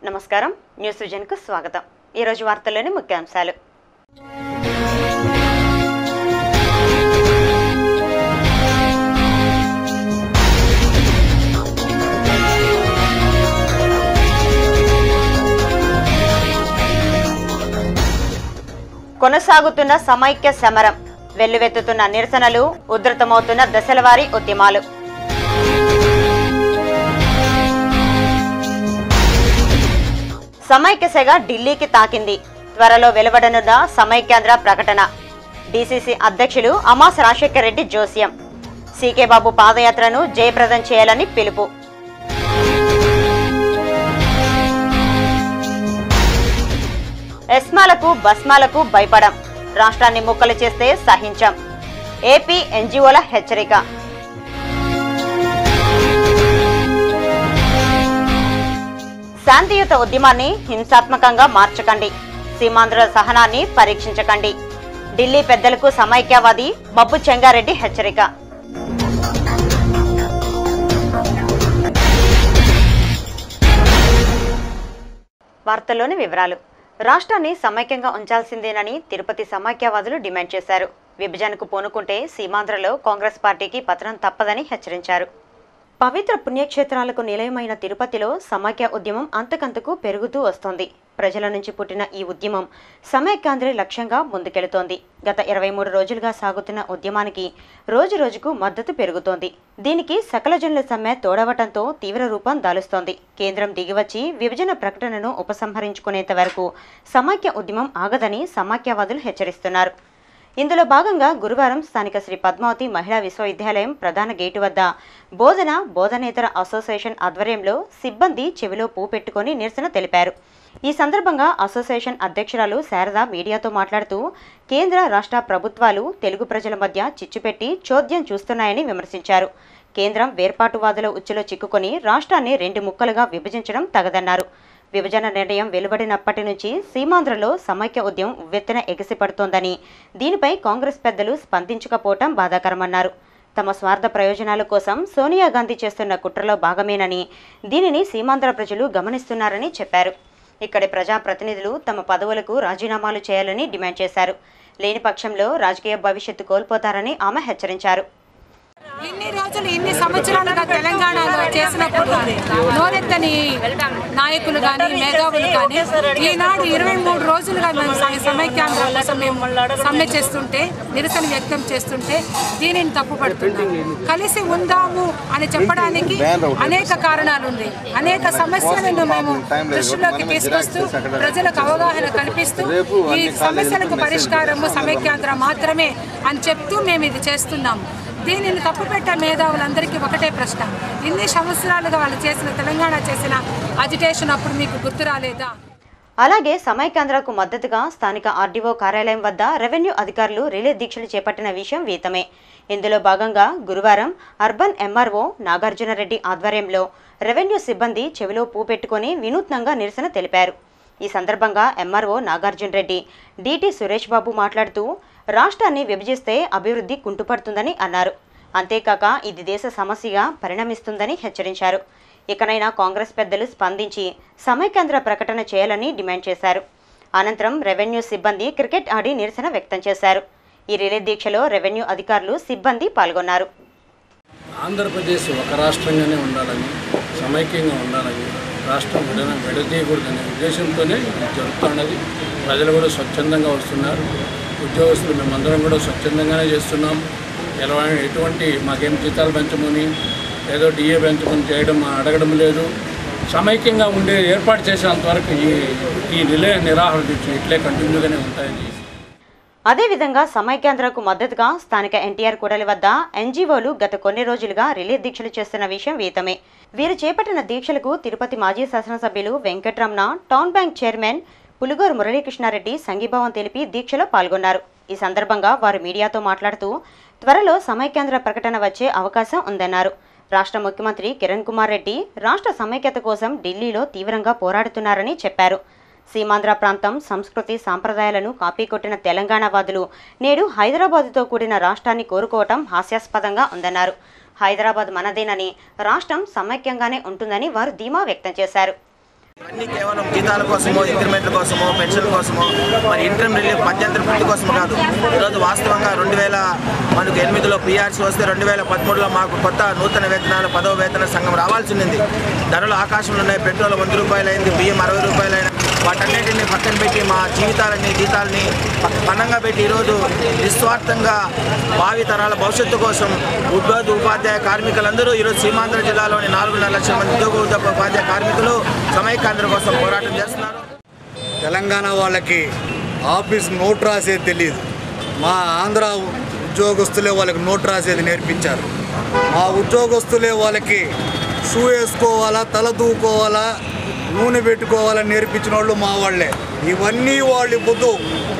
నమస్కారం న్యూస్ విజన్కు స్వాగతం. ఈ రోజు వార్తల్లోని ముఖ్యాంశాలు. కొనసాగుతున్న సమైక్య సమరం, వెల్లువెత్తుతున్న నిరసనలు, ఉధృతమవుతున్న దశలవారీ ఉద్యమాలు. సమైక్య సెగ ఢిల్లీకి తాకింది. త్వరలో వెలువడనున్న సమైక్యాంధ్ర ప్రకటన. డీసీసీ అధ్యక్షులు అమాస్ రాజశేఖర్ రెడ్డి జోస్యం. సీకే బాబు పాదయాత్రను జయప్రదం చేయాలని పిలుపు. ఎస్మాలకు బస్మాలకు భయపడం, రాష్ట్రాన్ని ముక్కలు చేస్తే సహించం. ఏపీ ఎన్జీఓల హెచ్చరిక. శాంతియుత ఉద్యమాన్ని హింసాత్మకంగా మార్చకండి, సీమాంధ్రుల సహనాన్ని పరీక్షించకండి. ఢిల్లీ పెద్దలకు సమైక్యవాది బబ్బు చెంగారెడ్డి హెచ్చరిక. వార్తల్లోని వివరాలు. రాష్ట్రాన్ని సమైక్యంగా ఉంచాల్సిందేనని తిరుపతి సమైక్యవాదులు డిమాండ్ చేశారు. విభజనకు పూనుకుంటే సీమాంధ్రలో కాంగ్రెస్ పార్టీకి పతనం తప్పదని హెచ్చరించారు. పవిత్ర పుణ్యక్షేత్రాలకు నిలయమైన తిరుపతిలో సమైక్య ఉద్యమం అంతకంతకు పెరుగుతూ వస్తోంది. ప్రజల నుంచి పుట్టిన ఈ ఉద్యమం సమైక్యాంధ్రే లక్ష్యంగా ముందుకెళుతోంది. గత 23 రోజులుగా సాగుతున్న ఉద్యమానికి రోజు రోజుకు మద్దతు పెరుగుతోంది. దీనికి సకల జనుల సమ్మె తోడవటంతో తీవ్ర రూపం దాలుస్తోంది. కేంద్రం దిగివచ్చి విభజన ప్రకటనను ఉపసంహరించుకునేంత వరకు సమైక్య ఉద్యమం ఆగదని సమైక్యవాదులు హెచ్చరిస్తున్నారు. ఇందులో భాగంగా గురువారం స్థానిక శ్రీ పద్మావతి మహిళా విశ్వవిద్యాలయం ప్రధాన గేటు వద్ద బోధనేతర అసోసియేషన్ ఆధ్వర్యంలో సిబ్బంది చెవిలో పూ పెట్టుకుని నిరసన తెలిపారు. ఈ సందర్భంగా అసోసియేషన్ అధ్యక్షురాలు శారద మీడియాతో మాట్లాడుతూ కేంద్ర రాష్ట్ర ప్రభుత్వాలు తెలుగు ప్రజల మధ్య చిచ్చుపెట్టి చోద్యం చూస్తున్నాయని విమర్శించారు. కేంద్రం వేర్పాటువాదుల ఉచ్చులో చిక్కుకొని రాష్ట్రాన్ని 2 ముక్కలుగా విభజించడం తగదన్నారు. విభజన నిర్ణయం వెలువడినప్పటి నుంచి సీమాంధ్రలో సమైక్య ఉద్యమం ఉవ్వెత్తున ఎగిసిపడుతోందని, దీనిపై కాంగ్రెస్ పెద్దలు స్పందించకపోవటం బాధాకరమన్నారు. తమ స్వార్థ ప్రయోజనాల కోసం సోనియా గాంధీ చేస్తున్న కుట్రలో భాగమేనని, దీనిని సీమాంధ్ర ప్రజలు గమనిస్తున్నారని చెప్పారు. ఇక్కడి ప్రజాప్రతినిధులు తమ పదవులకు రాజీనామాలు చేయాలని డిమాండ్ చేశారు. లేని పక్షంలో రాజకీయ భవిష్యత్తు కోల్పోతారని ఆమె హెచ్చరించారు. ఇన్ని రోజులు ఇన్ని సంవత్సరాలుగా తెలంగాణలో చేసినప్పుడు నోరెత్తని నాయకులు కానీ మేధావులు కానీ ఈనాడు 23 రోజులుగా మేము సమైక్యాంధ్ర కోసం మేము సమ్మె చేస్తుంటే, నిరసన వ్యక్తం చేస్తుంటే దీనిని తప్పుపడుతున్నాం. కలిసి ఉందాము అని చెప్పడానికి అనేక కారణాలు ఉన్నాయి. అనేక సమస్యలను మేము దృష్టిలోకి తీసుకొస్తూ ప్రజలకు అవగాహన కల్పిస్తూ ఈ సమస్యలకు పరిష్కారము సమైక్యాంధ్ర మాత్రమే అని చెప్తూ మేము ఇది చేస్తున్నాము. దీనిని తప్పుపెట్టే మేధావులందరికీ ఒకటే ప్రశ్న, ఇన్ని సంవత్సరాలుగా వాళ్ళు చేసిన తెలంగాణ చేసిన అజిటేషన్ అప్పుడు మీకు గుర్తు రాలేదా? అలాగే సమైక్యాంధ్రకు మద్దతుగా స్థానిక ఆర్డీఓ కార్యాలయం వద్ద రెవెన్యూ అధికారులు రిలే దీక్షలు చేపట్టిన విషయం విదితమే. ఇందులో భాగంగా గురువారం అర్బన్ ఎంఆర్ఓ నాగార్జునరెడ్డి ఆధ్వర్యంలో రెవెన్యూ సిబ్బంది చెవిలో పూ పెట్టుకుని వినూత్నంగా నిరసన తెలిపారు. ఈ సందర్భంగా ఎంఆర్ఓ నాగార్జున రెడ్డి డిటి సురేష్ బాబు మాట్లాడుతూ రాష్ట్రాన్ని విభజిస్తే అభివృద్ధి కుంటుపడుతుందని అన్నారు. అంతేకాక ఇది దేశ సమస్యగా పరిణమిస్తుందని హెచ్చరించారు. ఇకనైనా కాంగ్రెస్ పెద్దలు స్పందించి సమైక్యాంధ్ర ప్రకటన చేయాలని డిమాండ్ చేశారు. అనంతరం రెవెన్యూ సిబ్బంది క్రికెట్ ఆడి నిరసన వ్యక్తం చేశారు. ఈ రిలే దీక్షలో రెవెన్యూ అధికారులు సిబ్బంది పాల్గొన్నారు. ఆంధ్రప్రదేశ్ ఒక రాష్ట్రంగానే ఉండాలని, సమైక్యంగా ఉండాలని, రాష్ట్రం విడదీయకూడదనే ఉద్దేశంతోనే జరుగుతున్నది. ప్రజలు కూడా స్వచ్ఛందంగా వస్తున్నారు. ఉద్యోగస్తులు మేమందరం కూడా స్వచ్ఛందంగానే చేస్తున్నాం. ఎటువంటి మాకేం జీతాలు పెంచమని ఏదో డిఏ పెంచమని చేయడం అడగడం లేదు. సమైక్యంగా ఉండే ఏర్పాటు చేసేంతవరకు ఈ నిరాహార దీక్ష ఇట్లే కంటిన్యూగానే ఉంటాయని. అదేవిధంగా సమైక్యాంధ్రకు మద్దతుగా స్థానిక ఎన్టీఆర్ కూడలి వద్ద ఎన్జీఓలు గత కొన్ని రోజులుగా రిలే దీక్షలు చేస్తున్న విషయం విదితమే. వీరు చేపట్టిన దీక్షలకు తిరుపతి మాజీ శాసనసభ్యులు Venkataramana, town bank chairman Puluguru Muralikrishna Reddy సంఘీభావం తెలిపి దీక్షలో పాల్గొన్నారు. ఈ సందర్భంగా వారు మీడియాతో మాట్లాడుతూ త్వరలో సమైక్యాంధ్ర ప్రకటన వచ్చే అవకాశం ఉందన్నారు. రాష్ట్ర ముఖ్యమంత్రి కిరణ్ కుమార్ రెడ్డి రాష్ట్ర సమైక్యత కోసం ఢిల్లీలో తీవ్రంగా పోరాడుతున్నారని చెప్పారు. సీమాంధ్ర ప్రాంతం సంస్కృతి సాంప్రదాయాలను కాపీ కొట్టిన తెలంగాణవాదులు నేడు హైదరాబాదుతో కూడిన రాష్ట్రాన్ని కోరుకోవటం హాస్యాస్పదంగా ఉందన్నారు. హైదరాబాద్ మనదేనని, రాష్ట్రం సమైక్యంగానే ఉంటుందని వారు ధీమా వ్యక్తం చేశారు. అన్నీ కేవలం జీతాల కోసమో, ఇంక్రిమెంట్ల కోసమో, పెన్షన్ కోసమో, మరి ఇంటర్మ్ రిలీఫ్ మధ్యంతర వృత్తి కోసమో కాదు. ఈరోజు వాస్తవంగా 2008లో పీఆర్సీ వస్తే 2013లో మాకు కొత్త నూతన వేతనాలు 10వ వేతన సంఘం రావాల్సి ఉంది. ధరలు ఆకాశంలో ఉన్నాయి. పెట్రోల్ 100 రూపాయలు అయింది, బియ్యం 60 రూపాయలు అయినా. వాటన్నిటిని పక్కన పెట్టి మా జీతాలని పన్నంగా పెట్టి ఈరోజు నిస్వార్థంగా భావి తరాల భవిష్యత్తు కోసం ఉపాధ్యాయ కార్మికులందరూ ఈరోజు సీమాంధ్ర జిల్లాలోని 4.5 లక్షల మంది ఉపాధ్యాయ కార్మికులు సమైక్యాంధ్ర కోసం పోరాటం చేస్తున్నారు. తెలంగాణ వాళ్ళకి ఆఫీస్ నోట్ రాసేది తెలియదు. మా ఆంధ్ర ఉద్యోగస్తులే వాళ్ళకి నోట్ రాసేది నేర్పించారు. మా ఉద్యోగస్తులే వాళ్ళకి షూ వేసుకోవాలా, తల దూకోవాలా, నూనె పెట్టుకోవాలని నేర్పించిన వాళ్ళు మా వాళ్ళే. ఇవన్నీ వాళ్ళు ఇప్పుడు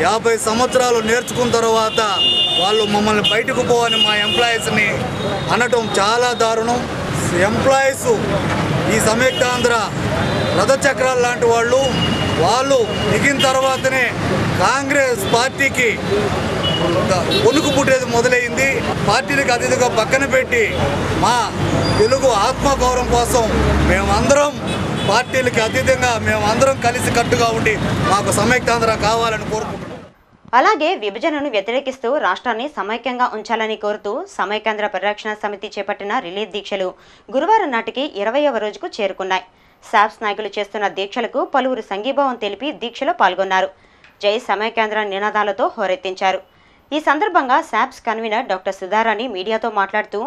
50 సంవత్సరాలు నేర్చుకున్న తర్వాత వాళ్ళు మమ్మల్ని బయటకు పోవని మా ఎంప్లాయీస్ని అనటం చాలా దారుణం. ఎంప్లాయీస్ ఈ సమైక్యాంధ్ర రథచక్రాలు లాంటి వాళ్ళు దిగిన తర్వాతనే కాంగ్రెస్ పార్టీకి వణుకు పుట్టేది మొదలైంది. పార్టీలకు అతిథిగా పక్కన పెట్టి మా తెలుగు ఆత్మగౌరవం కోసం మేమందరం పార్టీలకి అతీతంగా మేమందరం కలిసి కట్టుగా ఉండి మాకు సమైక్యాంధ్ర కావాలని కోరుకుంటున్నాం. అలాగే విభజనను వ్యతిరేకిస్తూ రాష్ట్రాన్ని సమైక్యంగా ఉంచాలని కోరుతూ సమైక్యాంధ్ర పరిరక్షణ సమితి చేపట్టిన రిలే దీక్షలు గురువారం నాటికి 20వ రోజుకు చేరుకున్నాయి. సాప్స్ నాయకులు చేస్తున్న దీక్షలకు పలువురు సంఘీభావం తెలిపి దీక్షలో పాల్గొన్నారు. జై సమైక్యాంధ్ర నినాదాలతో హోరెత్తించారు. ఈ సందర్భంగా సాప్స్ కన్వీనర్ డాక్టర్ సుధారాణి మీడియాతో మాట్లాడుతూ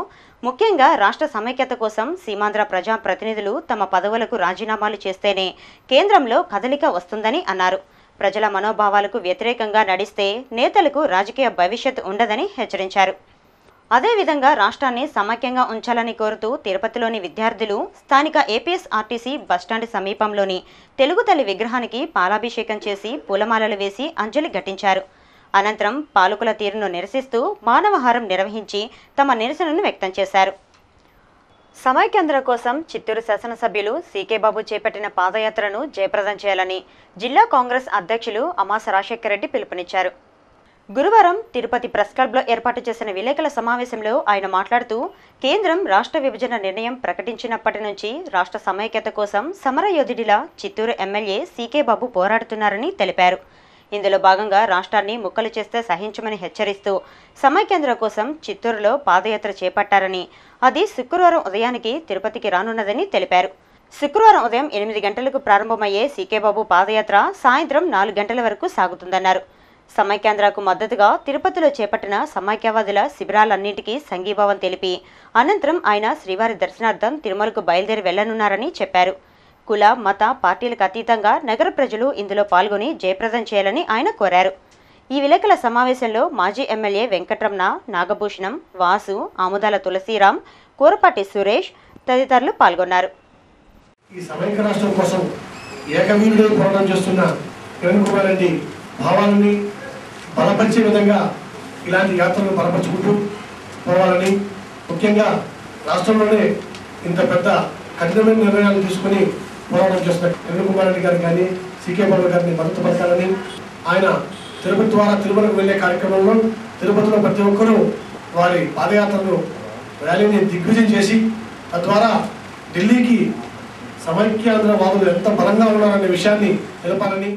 ముఖ్యంగా రాష్ట్ర సమైక్యత కోసం సీమాంధ్ర ప్రజా ప్రతినిధులు తమ పదవులకు రాజీనామాలు చేస్తేనే కేంద్రంలో కదలిక వస్తుందని అన్నారు. ప్రజల మనోభావాలకు వ్యతిరేకంగా నడిస్తే నేతలకు రాజకీయ భవిష్యత్తు ఉండదని హెచ్చరించారు. అదేవిధంగా రాష్ట్రాన్ని సమైక్యంగా ఉంచాలని కోరుతూ తిరుపతిలోని విద్యార్థులు స్థానిక ఏపీఎస్ఆర్టీసీ బస్టాండ్ సమీపంలోని తెలుగు తల్లి విగ్రహానికి పాలాభిషేకం చేసి పూలమాలలు వేసి అంజలి ఘటించారు. అనంతరం పాలకుల తీరును నిరసిస్తూ మానవహారం నిర్వహించి తమ నిరసనను వ్యక్తం చేశారు. సమైక్యాంధ్ర కోసం చిత్తూరు శాసనసభ్యులు సీకే బాబు చేపట్టిన పాదయాత్రను జయప్రదం చేయాలని జిల్లా కాంగ్రెస్ అధ్యక్షులు అమాస రాజశేఖర రెడ్డి పిలుపునిచ్చారు. గురువారం తిరుపతి ప్రెస్ క్లబ్లో ఏర్పాటు చేసిన విలేకరుల సమావేశంలో ఆయన మాట్లాడుతూ కేంద్రం రాష్ట్ర విభజన నిర్ణయం ప్రకటించినప్పటి నుంచి రాష్ట్ర సమైక్యత కోసం సమరయోధుడిలా చిత్తూరు ఎమ్మెల్యే సీకే బాబు పోరాడుతున్నారని తెలిపారు. ఇందులో భాగంగా రాష్ట్రాన్ని ముక్కలు చేస్తే సహించమని హెచ్చరిస్తూ సమైక్యాంధ్ర కోసం చిత్తూరులో పాదయాత్ర చేపట్టారని, అది శుక్రవారం ఉదయానికి తిరుపతికి రానున్నదని తెలిపారు. శుక్రవారం ఉదయం 8 గంటలకు ప్రారంభమయ్యే సీకే బాబు పాదయాత్ర సాయంత్రం 4 గంటల వరకు సాగుతుందన్నారు. సమైక్యాంధ్రకు మద్దతుగా తిరుపతిలో చేపట్టిన సమైక్యవాదుల శిబిరాలన్నింటికీ సంఘీభావం తెలిపి అనంతరం ఆయన శ్రీవారి దర్శనార్థం తిరుమలకు బయలుదేరి వెళ్లనున్నారని చెప్పారు. కుల మత పార్టీలకు అతీతంగా నగర ప్రజలు ఇందులో పాల్గొని జయప్రదం చేయాలని ఆయన కోరారు. ఈ విలేకరుల సమావేశంలో మాజీ ఎమ్మెల్యే వెంకటరమణ, నాగభూషణం, వాసు, ఆముదాల తులసీరాం, కూరపాటి సురేష్ తదితరులు పాల్గొన్నారు. ఈ సమైక్య రాష్ట్రం కోసం ఏకవీరుడు పోరాటం చేస్తున్న కిరణ్ కుమార్ రెడ్డి భావాలని బలపరిచే విధంగా ఇలాంటి యాత్రలను బలపరుచుకుంటూ పోవాలని, ముఖ్యంగా రాష్ట్రంలోనే ఇంత పెద్ద కఠినమైన నిర్ణయాలు తీసుకుని పోరాటం చేస్తున్న కిరణ్ కుమార్ రెడ్డి గారికి కానీ సీకే బాబు గారిని మద్దతు పలకాలని, ఆయన తిరుపతి ద్వారా తిరుమలకు వెళ్లే కార్యక్రమంలో తిరుపతిలో ప్రతి ఒక్కరూ వారి పాదయాత్రను ర్యాలీని దిగ్విజయం చేసి తద్వారా ఢిల్లీకి సమైక్యాంధ్ర వాదులు ఎంత బలంగా ఉన్నారనే విషయాన్ని తెలపాలని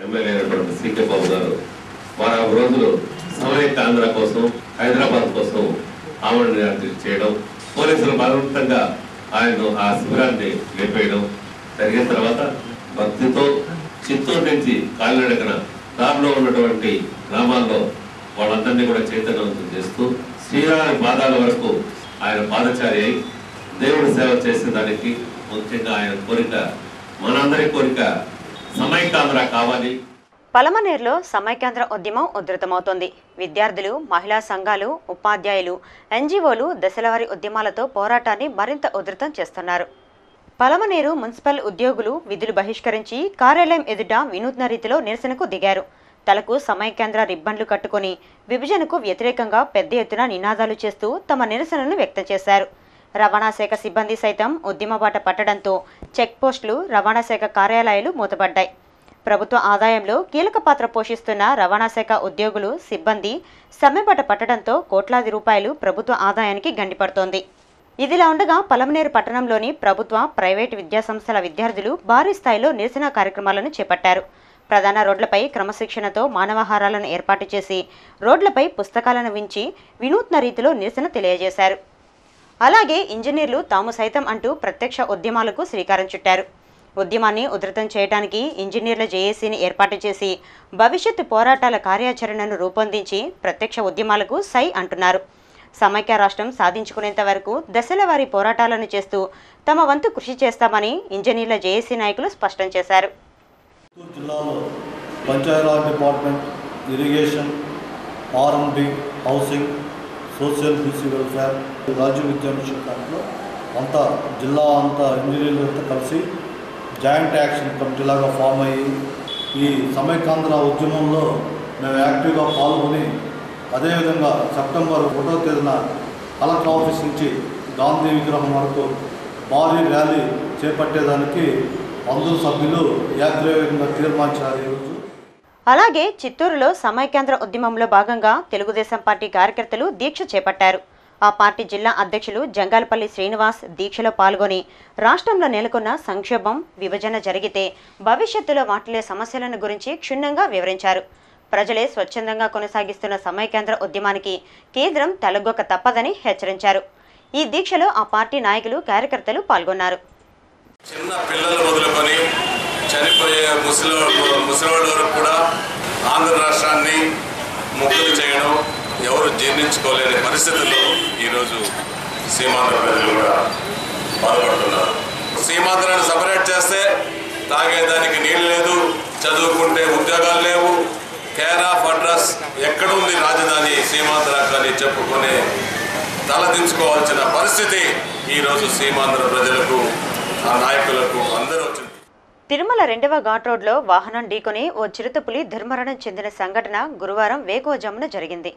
ఎమ్మెల్యే అయినటువంటి సీకే బాబు గారు వారు రోజులు సమైక్యాంధ్ర కోసం హైదరాబాద్ కోసం ఆమరణ యాత్ర చేయడం, పోలీసులు బలవంతంగా ఆయన ఆ శిబిరాన్ని లేపేయడం జరిగిన తర్వాత భక్తితో చిత్తూరు నుంచి కాలినడకన దారిలో ఉన్నటువంటి గ్రామాల్లో వాళ్ళందరినీ కూడా చైతన్యవంతం చేస్తూ శ్రీరామ పాదాల వరకు ఆయన పాదచారి అయి దేవుడి సేవ చేసేదానికి ముఖ్యంగా ఆయన కోరిక, మనందరి కోరిక సమైక్యాంధ్ర కావాలి. పలమనేరులో సమైక్యాంధ్ర ఉద్యమం ఉధృతమవుతోంది. విద్యార్థులు, మహిళా సంఘాలు, ఉపాధ్యాయులు, ఎన్జీఓలు దశలవారీ ఉద్యమాలతో పోరాటాన్ని మరింత ఉధృతం చేస్తున్నారు. పలమనేరు మున్సిపల్ ఉద్యోగులు విధులు బహిష్కరించి కార్యాలయం ఎదుట వినూత్న రీతిలో నిరసనకు దిగారు. తలకు సమైక్యాంధ్ర రిబ్బన్లు కట్టుకుని విభజనకు వ్యతిరేకంగా పెద్ద ఎత్తున నినాదాలు చేస్తూ తమ నిరసనను వ్యక్తం చేశారు. రవాణా శాఖ సిబ్బంది సైతం ఉద్యమ బాట పట్టడంతో చెక్పోస్టులు, రవాణా శాఖ కార్యాలయాలు మూతపడ్డాయి. ప్రభుత్వ ఆదాయంలో కీలక పాత్ర పోషిస్తున్న రవాణా శాఖ ఉద్యోగులు, సిబ్బంది సమ్మెబాట పట్టడంతో కోట్లాది రూపాయలు ప్రభుత్వ ఆదాయానికి గండిపడుతోంది. ఇదిలా ఉండగా పలమనేరు పట్టణంలోని ప్రభుత్వ, ప్రైవేటు విద్యాసంస్థల విద్యార్థులు భారీ స్థాయిలో నిరసన కార్యక్రమాలను చేపట్టారు. ప్రధాన రోడ్లపై క్రమశిక్షణతో మానవాహారాలను ఏర్పాటు చేసి రోడ్లపై పుస్తకాలను ఉంచి వినూత్న రీతిలో నిరసన తెలియజేశారు. అలాగే ఇంజనీర్లు తాము సైతం అంటూ ప్రత్యక్ష ఉద్యమాలకు శ్రీకారం చుట్టారు. ఉద్యమాన్ని ఉధృతం చేయడానికి ఇంజనీర్ల జేఏసీని ఏర్పాటు చేసి భవిష్యత్తు పోరాటాల కార్యాచరణను రూపొందించి ప్రత్యక్ష ఉద్యమాలకు సై అంటున్నారు. సమైక్య రాష్ట్రం సాధించుకునేంత వరకు దశల వారీ పోరాటాలను చేస్తూ తమ వంతు కృషి చేస్తామని ఇంజనీర్ల జేఏసీ నాయకులు స్పష్టం చేశారు. జిల్లాలో పంచాయతీరాజ్ డిపార్ట్మెంట్, ఇరిగేషన్, ఆర్ఎండ్బి, హౌసింగ్, సోషల్ బీసీ వెల్ఫేర్, రాజ్య విద్యా మిషన్ దాంట్లో అంతా జిల్లా అంతా ఇంజనీర్లతో కలిసి జాయింట్ యాక్షన్ కమిటీ లాగా ఫామ్ అయ్యి ఈ సమైక్యాంధ్ర ఉద్యమంలో మేము యాక్టివ్గా పాల్గొని అదేవిధంగా సెప్టెంబర్ 1వ తేదీన కలెక్టర్ ఆఫీస్ నుంచి గాంధీ విగ్రహం వరకు భారీ ర్యాలీ చేపట్టేదానికి అందరూ సభ్యులు ఏకగ్రీవంగా తీర్మానించారు ఈరోజు. అలాగే చిత్తూరులో సమైక్యాంధ్ర ఉద్యమంలో భాగంగా తెలుగుదేశం పార్టీ కార్యకర్తలు దీక్ష చేపట్టారు. ఆ పార్టీ జిల్లా అధ్యక్షులు జంగాలపల్లి శ్రీనివాస్ దీక్షలో పాల్గొని రాష్ట్రంలో నెలకొన్న సంక్షోభం, విభజన జరిగితే భవిష్యత్తులో వాటిల్లే సమస్యలను గురించి క్షుణ్ణంగా వివరించారు. ప్రజలే స్వచ్ఛందంగా కొనసాగిస్తున్న సమైక్యాంధ్ర ఉద్యమానికి కేంద్రం తలగొక్క తప్పదని హెచ్చరించారు. ఈ దీక్షలో ఆ పార్టీ నాయకులు, కార్యకర్తలు పాల్గొన్నారు. చిన్న పిల్లలు మొదలుకొని చనిపోయే ముసలివాళ్ళ వరకు కూడా ఆంధ్ర రాష్ట్రాన్ని ముక్కలు చేయడం ఎవరు జీర్ణించుకోలేని పరిస్థితుల్లో ఈరోజు సీమాంధ్ర ప్రజలు కూడా బాధపడుతున్నారు. సీమాంధ్రాన్ని సపరేట్ చేస్తే తాగేదానికి నీళ్ళు లేదు, చదువుకుంటే ఉద్యోగాలు లేవు, కేర్ ఆఫ్ అడ్రస్ ఎక్కడుంది రాజధాని సీమాంధ్ర కానీ చెప్పుకునే తలదించుకోవాల్సిన పరిస్థితి ఈరోజు సీమాంధ్ర ప్రజలకు, ఆ నాయకులకు అందరూ వచ్చింది. తిరుమల 2వ ఘాట్ రోడ్లో వాహనం ఢీకొని ఓ చిరుతపులి దుర్మరణం చెందిన సంఘటన గురువారం వేకువజామున జరిగింది.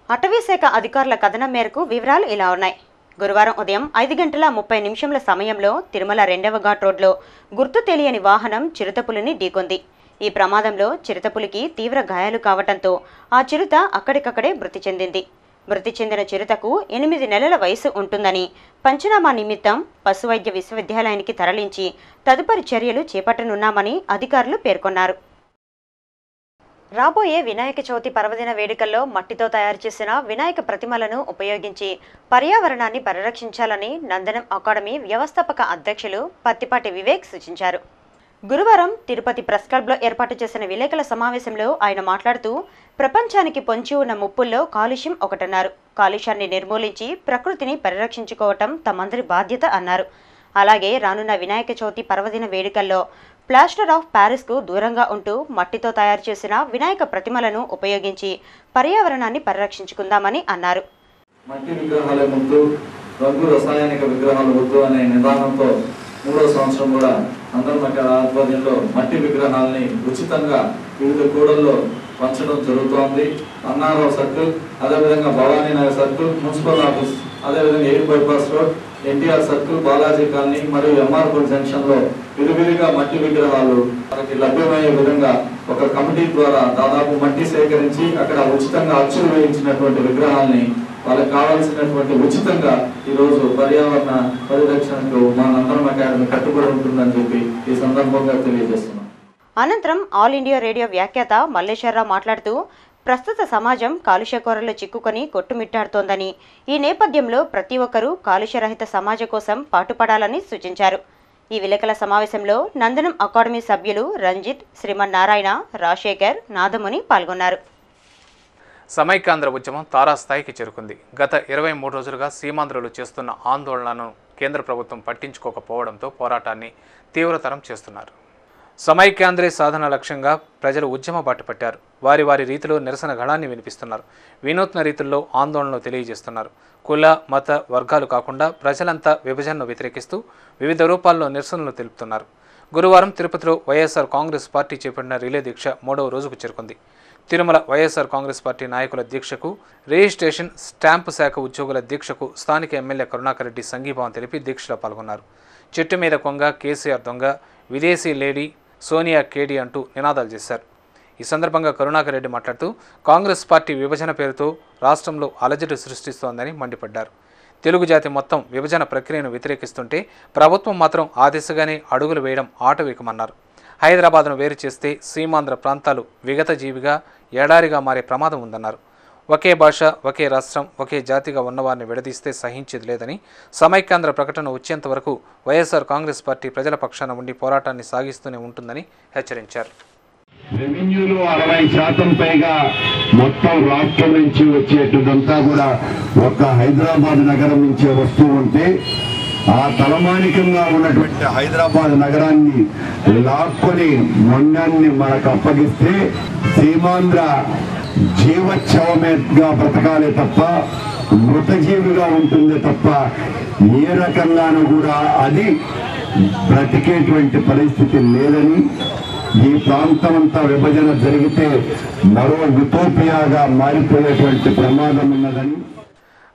అటవీశాఖ అధికారుల కథనం మేరకు వివరాలు ఇలా ఉన్నాయి. గురువారం ఉదయం 5:30 సమయంలో తిరుమల 2వ ఘాట్ రోడ్లో గుర్తు తెలియని వాహనం చిరుతపులిని ఢీకొంది. ఈ ప్రమాదంలో చిరుతపులికి తీవ్ర గాయాలు కావడంతో ఆ చిరుత అక్కడికక్కడే మృతి చెందింది. మృతి చెందిన చిరుతకు 8 నెలల వయసు ఉంటుందని పంచనామా నిమిత్తం పశువైద్య విశ్వవిద్యాలయానికి తరలించి తదుపరి చర్యలు చేపట్టనున్నామని అధికారులు పేర్కొన్నారు. రాబోయే వినాయక చవితి పర్వదిన వేడుకల్లో మట్టితో తయారు చేసిన వినాయక ప్రతిమలను ఉపయోగించి పర్యావరణాన్ని పరిరక్షించాలని నందనం అకాడమీ వ్యవస్థాపక అధ్యక్షులు పత్తిపాటి వివేక్ సూచించారు. గురువారం తిరుపతి ప్రెస్ క్లబ్లో ఏర్పాటు చేసిన విలేకరుల సమావేశంలో ఆయన మాట్లాడుతూ ప్రపంచానికి పొంచి ఉన్న ముప్పుల్లో కాలుష్యం ఒకటన్నారు. కాలుష్యాన్ని నిర్మూలించి ప్రకృతిని పరిరక్షించుకోవటం తమందరి బాధ్యత అన్నారు. అలాగే రానున్న వినాయక చవితి పర్వదిన వేడుకల్లో ప్లాస్టర్ ఆఫ్ ప్యారిస్కు దూరంగా ఉంటూ మట్టితో తయారు చేసిన వినాయక ప్రతిమలను ఉపయోగించి పర్యావరణాన్ని పరిరక్షించుకుందామని అన్నారు. మట్టి విగ్రహాలే ముందు, రంగు రసాయనిక విగ్రహాలు వద్దు అనే నిదానంతో 3వ సంవత్సరం కూడా అందరం ఆధ్వర్యంలో మట్టి విగ్రహాలని ఉచితంగా వివిధ కూడల్లో పంచడం జరుగుతోంది. అన్నారావు సర్కిల్, అదేవిధంగా Bhavani Nagar circle, municipal office, అదేవిధంగా 8 bypass road, NTR circle, Balaji colony మరియు ఎంఆర్పూర్ జంక్షన్లో విరివిరిగా మట్టి విగ్రహాలు మనకి లభ్యమయ్యే విధంగా ఒక కమిటీ ద్వారా దాదాపు మట్టి సేకరించి అక్కడ ఉచితంగా అచ్చులు వేయించినటువంటి విగ్రహాలని వాళ్ళకి కావాల్సినటువంటి ఉచితంగా ఈరోజు పర్యావరణ పరిరక్షణకు మా నందనం అకాడమీ కట్టుబడి ఉంటుందని చెప్పి ఈ సందర్భంగా తెలియజేస్తున్నాం. అనంతరం ఆల్ ఇండియా రేడియో వ్యాఖ్యాత మల్లేశ్వరరావు మాట్లాడుతూ ప్రస్తుత సమాజం కాలుష్య కోరల్లో చిక్కుకొని కొట్టుమిట్టాడుతోందని, ఈ నేపథ్యంలో ప్రతి ఒక్కరూ కాలుష్యరహిత సమాజం కోసం పాటుపడాలని సూచించారు. ఈ విలేకరుల సమావేశంలో నందనం అకాడమీ సభ్యులు రంజిత్, శ్రీమన్నారాయణ, రాజశేఖర్, నాదముని పాల్గొన్నారు. సమైక్యాంధ్ర ఉద్యమం తారాస్థాయికి చేరుకుంది. గత 23 రోజులుగా సీమాంధ్రులు చేస్తున్న ఆందోళనను కేంద్ర ప్రభుత్వం పట్టించుకోకపోవడంతో పోరాటాన్ని తీవ్రతరం చేస్తున్నారు. సమైక్యాంధ్రే సాధన లక్ష్యంగా ప్రజలు ఉద్యమ బాట పట్టారు. వారి వారి రీతిలో నిరసన గళాన్ని వినిపిస్తున్నారు. వినూత్న రీతుల్లో ఆందోళనలు తెలియజేస్తున్నారు. కుల, మత, వర్గాలు కాకుండా ప్రజలంతా విభజనను వ్యతిరేకిస్తూ వివిధ రూపాల్లో నిరసనలు తెలుపుతున్నారు. గురువారం తిరుపతిలో వైఎస్ఆర్ కాంగ్రెస్ పార్టీ చేపట్టిన రిలే దీక్ష 3వ రోజుకు చేరుకుంది. తిరుమల వైఎస్ఆర్ కాంగ్రెస్ పార్టీ నాయకుల దీక్షకు, రిజిస్ట్రేషన్ స్టాంపు శాఖ ఉద్యోగుల దీక్షకు స్థానిక ఎమ్మెల్యే కరుణాకర్ రెడ్డి సంఘీభావం తెలిపి దీక్షలో పాల్గొన్నారు. చెట్టు మీద కొంగ, కేసీఆర్ దొంగ, విదేశీ లేడీ, సోనియా కేడీ అంటూ నినాదాలు చేశారు. ఈ సందర్భంగా కరుణాకర్ రెడ్డి మాట్లాడుతూ కాంగ్రెస్ పార్టీ విభజన పేరుతో రాష్ట్రంలో అలజడి సృష్టిస్తోందని మండిపడ్డారు. తెలుగు జాతి మొత్తం విభజన ప్రక్రియను వ్యతిరేకిస్తుంటే ప్రభుత్వం మాత్రం ఆ దిశగానే అడుగులు వేయడం ఆటవికమన్నారు. హైదరాబాద్ను వేరు చేస్తే సీమాంధ్ర ప్రాంతాలు విగత జీవిగా ఎడారిగా మారే ప్రమాదం ఉందన్నారు. ఒకే భాష, ఒకే రాష్ట్రం, ఒకే జాతిగా ఉన్నవారిని విడదీస్తే సహించేది లేదని, సమైక్యాంధ్ర ప్రకటన వచ్చేంత వరకు వైఎస్ఆర్ కాంగ్రెస్ పార్టీ ప్రజల పక్షాన ఉండి పోరాటాన్ని సాగిస్తూనే ఉంటుందని హెచ్చరించారు. రెవెన్యూలో 60% పైగా మొత్తం రాష్ట్రం నుంచి వచ్చేటంతా కూడా ఒక్క హైదరాబాద్ నగరం నుంచే వస్తూ ఉంటే ఆ తలమానికంగా ఉన్నటువంటి హైదరాబాద్ నగరాన్ని లాక్కొని మొండాన్ని మనకు అప్పగిస్తే సీమాంధ్ర జీవచ్ఛవమేగా బ్రతకాలే తప్ప మృతజీవిగా ఉంటుందే తప్ప ఏ రకంగానూ కూడా అది బ్రతికేటువంటి పరిస్థితి లేదని, ఈ ప్రాంతం అంతా విభజన జరిగితే మరో యుటోపియాగా మారిపోయేటువంటి ప్రమాదం ఉన్నదని.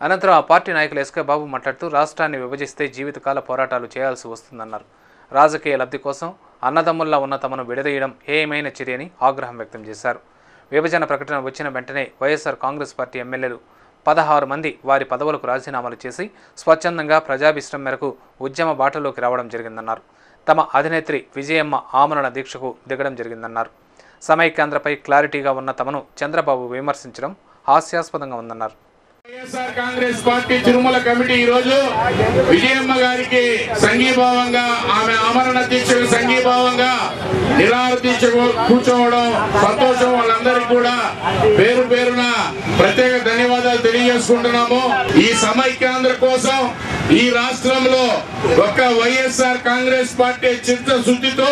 అనంతరం ఆ పార్టీ నాయకులు ఎస్కే బాబు మాట్లాడుతూ రాష్ట్రాన్ని విభజిస్తే జీవితకాల పోరాటాలు చేయాల్సి వస్తుందన్నారు. రాజకీయ లబ్ధి కోసం అన్నదమ్ముల్లా ఉన్న తమను విడదీయడం ఏమైనా చర్యని ఆగ్రహం వ్యక్తం చేశారు. విభజన ప్రకటన వచ్చిన వెంటనే వైఎస్ఆర్ కాంగ్రెస్ పార్టీ ఎమ్మెల్యేలు 16 మంది వారి పదవులకు రాజీనామాలు చేసి స్వచ్ఛందంగా ప్రజాభిష్టం మేరకు ఉద్యమ బాటలోకి రావడం జరిగిందన్నారు. తమ అధినేత్రి విజయమ్మ ఆమరణ దీక్షకు దిగడం జరిగిందన్నారు. సమైక్యాంధ్రపై క్లారిటీగా ఉన్న తమను చంద్రబాబు విమర్శించడం హాస్యాస్పదంగా ఉందన్నారు. వైఎస్ఆర్ కాంగ్రెస్ పార్టీ తిరుమల కమిటీ ఈ రోజు విజయమ్మ గారికి సంఘీభావంగా, ఆమె ఆమరణ దీక్షకు సంఘీభావంగా నిరాహార దీక్ష కూర్చోవడం సంతోషం. వాళ్ళందరికీ కూడా పేరు పేరున ప్రత్యేక ధన్యవాదాలు తెలియజేసుకుంటున్నాము. ఈ సమైక్యాంధ్ర కోసం ఈ రాష్ట్రంలో ఒక వైఎస్ఆర్ కాంగ్రెస్ పార్టీ చిత్తశుద్ధితో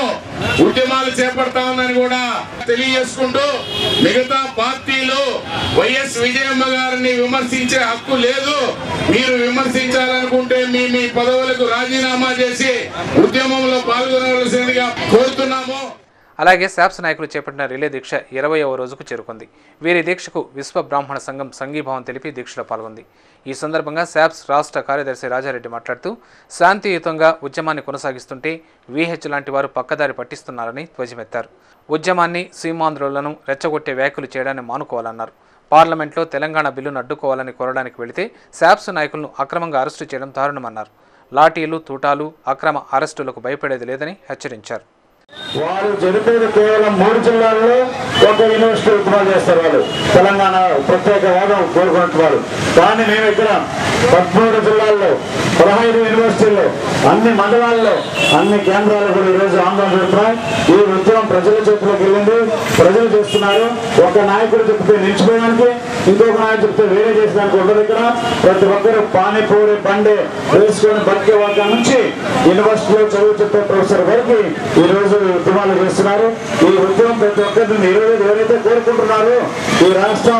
ఉద్యమాలు చేపడతా ఉందని కూడా తెలియజేసుకుంటూ, మిగతా పార్టీలు వైఎస్ విజయమ్మ గారిని విమర్శించే హక్కు లేదు. మీరు విమర్శించాలనుకుంటే మీ పదవులకు రాజీనామా చేసి ఉద్యమంలో పాల్గొనవలసిందిగా కోరుతున్నాము. అలాగే శాప్స్ నాయకులు చేపట్టిన రిలే దీక్ష 20వ రోజుకు చేరుకుంది. వీరి దీక్షకు విశ్వ బ్రాహ్మణ సంఘం సంఘీభావం తెలిపి దీక్షలో పాల్గొంది. ఈ సందర్భంగా శాప్స్ రాష్ట్ర కార్యదర్శి రాజారెడ్డి మాట్లాడుతూ శాంతియుతంగా ఉద్యమాన్ని కొనసాగిస్తుంటే వీహెచ్ లాంటి వారు పక్కదారి పట్టిస్తున్నారని ధ్వజమెత్తారు. ఉద్యమాన్ని సీమాంధ్రులను రెచ్చగొట్టే వ్యాఖ్యలు చేయడాన్ని మానుకోవాలన్నారు. పార్లమెంట్లో తెలంగాణ బిల్లును అడ్డుకోవాలని కోరడానికి వెళితే శాప్స్ నాయకులను అక్రమంగా అరెస్టు చేయడం దారుణమన్నారు. లాఠీలు, తూటాలు, అక్రమ అరెస్టులకు భయపడేది లేదని హెచ్చరించారు. వారు జరిపేది కేవలం 3 జిల్లాల్లో ఒక యూనివర్సిటీ ఉద్యమాలు చేస్తారు. వాళ్ళు తెలంగాణ ప్రత్యేక హోదా కోరుకున్నట్టు వారు. కానీ మేము ఇక్కడ 13 జిల్లాల్లో 15 యూనివర్సిటీల్లో అన్ని మండలాల్లో అన్ని కేంద్రాలు కూడా ఈరోజు ఆందోళన పెడుతున్నాయి. ఈ ఉద్యమం ప్రజల చేతిలోకి వెళ్ళింది, ప్రజలు చేస్తున్నారు. ఒక నాయకుడు చెప్తే నిలిచిపోయడానికి, ఇంకొక నాయకుడు చెప్తే వేరే చేసడానికి ఉండదు. ఇక్కడ ప్రతి ఒక్కరు పానీపూరి బండి వేసుకొని బతికే వాళ్ళ నుంచి యూనివర్సిటీలో చదువు చెప్పే ప్రొఫెసర్ వరకు ఈ రోజు ఉద్యమాలు చేస్తున్నారు. ఈ ఉద్యమం ప్రతి ఒక్కరిని ఎవరైతే కోరుకుంటున్నారో ఈ రాష్ట్రం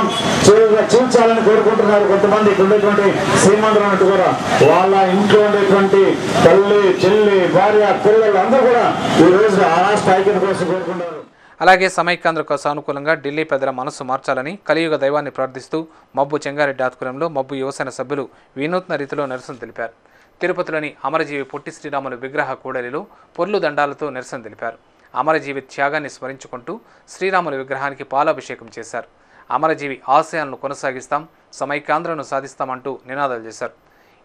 రక్షించాలని కోరుకుంటున్నారు. కొంతమంది ఇక్కడ ఉండేటువంటి సీమాంధ్ర అన్నట్టు కూడా వాళ్ళ ఇంట్లో ఉండేటువంటి తల్లి, చెల్లి, భార్య, పిల్లలు అందరూ కూడా ఈ రోజు ఆ రాష్ట్ర ఐక్యత కోసం కోరుకుంటారు. అలాగే సమైక్యాంధ్రకు సానుకూలంగా ఢిల్లీ పెద్దల మనసు మార్చాలని కలియుగ దైవాన్ని ప్రార్థిస్తూ మబ్బు చెంగారెడ్డి ఆధ్వర్యంలో మబ్బు యువసేన సభ్యులు వినూత్న రీతిలో నిరసన తెలిపారు. తిరుపతిలోని అమరజీవి పొట్టి శ్రీరాములు విగ్రహ కూడలిలో పొర్లు దండాలతో నిరసన తెలిపారు. అమరజీవి త్యాగాన్ని స్మరించుకుంటూ శ్రీరాముల విగ్రహానికి పాలాభిషేకం చేశారు. అమరజీవి ఆశయాలను కొనసాగిస్తాం, సమైక్యాంధ్రను సాధిస్తామంటూ నినాదాలు చేశారు.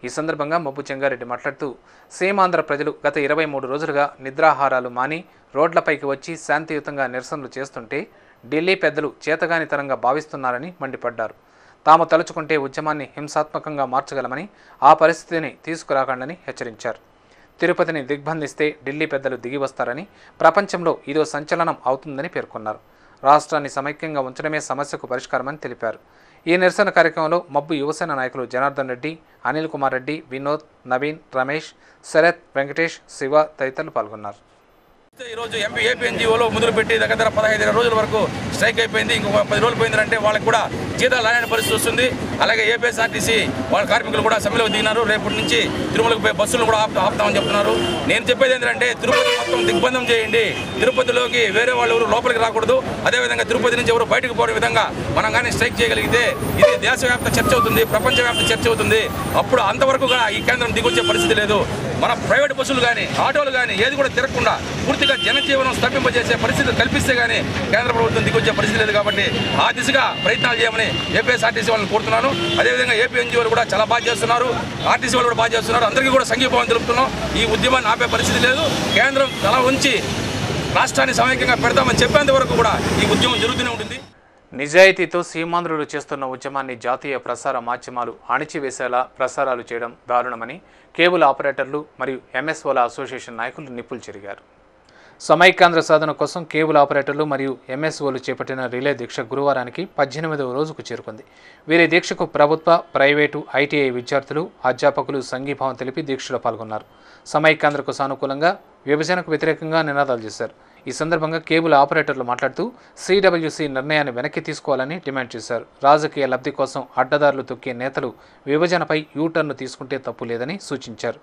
ఈ సందర్భంగా మబ్బు చెంగారెడ్డి మాట్లాడుతూ సీమాంధ్ర ప్రజలు గత 23 రోజులుగా నిద్రాహారాలు మాని రోడ్లపైకి వచ్చి శాంతియుతంగా నిరసనలు చేస్తుంటే ఢిల్లీ పెద్దలు చేతగానితనంగా భావిస్తున్నారని మండిపడ్డారు. తాము తలుచుకుంటే ఉద్యమాన్ని హింసాత్మకంగా మార్చగలమని, ఆ పరిస్థితిని తీసుకురాకండని హెచ్చరించారు. తిరుపతిని దిగ్బంధిస్తే ఢిల్లీ పెద్దలు దిగి వస్తారని, ప్రపంచంలో ఇదో సంచలనం అవుతుందని పేర్కొన్నారు. రాష్ట్రాన్ని సమైక్యంగా ఉంచడమే సమస్యకు పరిష్కారమని తెలిపారు. ఈ నిరసన కార్యక్రమంలో మబ్బు యువసేన నాయకులు జనార్దన్ రెడ్డి, అనిల్ కుమార్ రెడ్డి, వినోద్, నవీన్, రమేష్, శరత్, వెంకటేష్, శివ తదితరులు పాల్గొన్నారు. ఈరోజు ఏపీఎన్జీఓలో మొదలుపెట్టి దగ్గర 15 రోజుల వరకు స్ట్రైక్ అయిపోయింది. ఇంకొక 10 రోజులు పోయిందంటే వాళ్ళకి కూడా జీతాలు రాని పరిస్థితి వస్తుంది. అలాగే ఏపీఎస్ఆర్టీసీ వాళ్ళ కార్మికులు కూడా సమ్మెలోకి దిగినారు. రేపటి నుంచి తిరుమలకు పోయి బస్సులు కూడా ఆపుతామని చెప్తున్నారు. నేను చెప్పేది ఏంటంటే తిరుపతి మొత్తం దిగ్బంధం చేయండి. తిరుపతిలోకి వేరే వాళ్ళు ఎవరు లోపలికి రాకూడదు. అదేవిధంగా తిరుపతి నుంచి ఎవరు బయటకు పోయే విధంగా మనం కానీ స్ట్రైక్ చేయగలిగితే ఇది దేశవ్యాప్త చర్చ అవుతుంది, ప్రపంచవ్యాప్త చర్చ అవుతుంది. అప్పుడు అంతవరకు కూడా ఈ కేంద్రం దిగొచ్చే పరిస్థితి లేదు. మన ప్రైవేట్ బస్సులు కానీ ఆటోలు కానీ ఏది కూడా తిరగకుండా పూర్తిగా జనజీవనం స్తంభింపజేసే పరిస్థితి కల్పిస్తే కానీ కేంద్ర ప్రభుత్వం దిగొచ్చే నిర్వహించే పరిస్థితి లేదు కాబట్టి ఆ దిశగా ప్రయత్నాలు చేయమని ఏపీఎస్ఆర్టీసీ వాళ్ళని కోరుతున్నాను. అదేవిధంగా ఏపీఎన్జీ వాళ్ళు కూడా చాలా బాగా చేస్తున్నారు, ఆర్టీసీ వాళ్ళు కూడా బాగా చేస్తున్నారు. అందరికీ కూడా సంఘీభావం తెలుపుతున్నాం. ఈ ఉద్యమాన్ని ఆపే పరిస్థితి లేదు. కేంద్రం తల ఉంచి రాష్ట్రాన్ని సమైక్యంగా పెడతామని చెప్పేంత వరకు కూడా ఈ ఉద్యమం జరుగుతూనే ఉంటుంది. నిజాయితీతో సీమాంధ్రులు చేస్తున్న ఉద్యమాన్ని జాతీయ ప్రసార మాధ్యమాలు అణిచివేసేలా ప్రసారాలు చేయడం దారుణమని కేబుల్ ఆపరేటర్లు మరియు ఎంఎస్ఓల అసోసియేషన్ నాయకులు నిప్పులు చెరిగారు. సమైక్యాంధ్ర సాధన కోసం కేబుల్ ఆపరేటర్లు మరియు ఎంఎస్ఓలు చేపట్టిన రిలే దీక్ష గురువారానికి 18వ రోజుకు చేరుకుంది. వీరి దీక్షకు ప్రభుత్వ, ప్రైవేటు, ఐటీఐ విద్యార్థులు, అధ్యాపకులు సంఘీభావం తెలిపి దీక్షలో పాల్గొన్నారు. సమైక్యాంధ్రకు సానుకూలంగా, విభజనకు వ్యతిరేకంగా నినాదాలు చేశారు. ఈ సందర్భంగా కేబుల్ ఆపరేటర్లు మాట్లాడుతూ సిడబ్ల్యూసీ నిర్ణయాన్ని వెనక్కి తీసుకోవాలని డిమాండ్ చేశారు. రాజకీయ లబ్ధి కోసం అడ్డదారులు తొక్కే నేతలు విభజనపై యూటర్న్ తీసుకుంటే తప్పు లేదని సూచించారు.